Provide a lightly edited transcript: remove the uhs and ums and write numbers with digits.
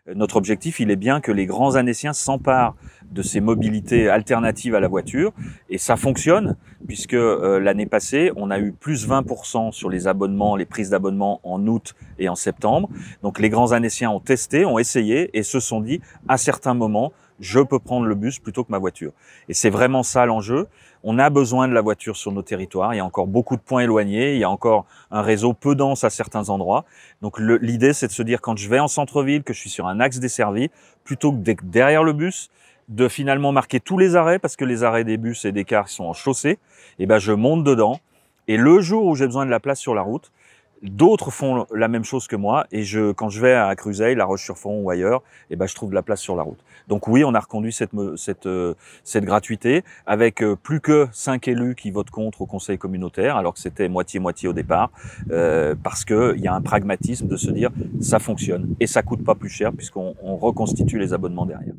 Notre objectif, il est bien que les grands Annéciens s'emparent de ces mobilités alternatives à la voiture. Et ça fonctionne, puisque l'année passée, on a eu plus 20% sur les abonnements, les prises d'abonnement en août et en septembre. Donc les grands Annéciens ont testé, ont essayé et se sont dit, à certains moments, je peux prendre le bus plutôt que ma voiture. Et c'est vraiment ça l'enjeu. On a besoin de la voiture sur nos territoires. Il y a encore beaucoup de points éloignés. Il y a encore un réseau peu dense à certains endroits. Donc l'idée, c'est de se dire, quand je vais en centre-ville, que je suis sur un axe desservi, plutôt que d'être derrière le bus, de finalement marquer tous les arrêts, parce que les arrêts des bus et des cars sont en chaussée, et ben je monte dedans. Et le jour où j'ai besoin de la place sur la route, d'autres font la même chose que moi, et quand je vais à Cruzeil, La Roche-sur-Foron ou ailleurs, et ben je trouve de la place sur la route. Donc oui, on a reconduit cette gratuité avec plus que 5 élus qui votent contre au conseil communautaire, alors que c'était moitié-moitié au départ, parce qu'il y a un pragmatisme de se dire ça fonctionne et ça coûte pas plus cher puisqu'on reconstitue les abonnements derrière.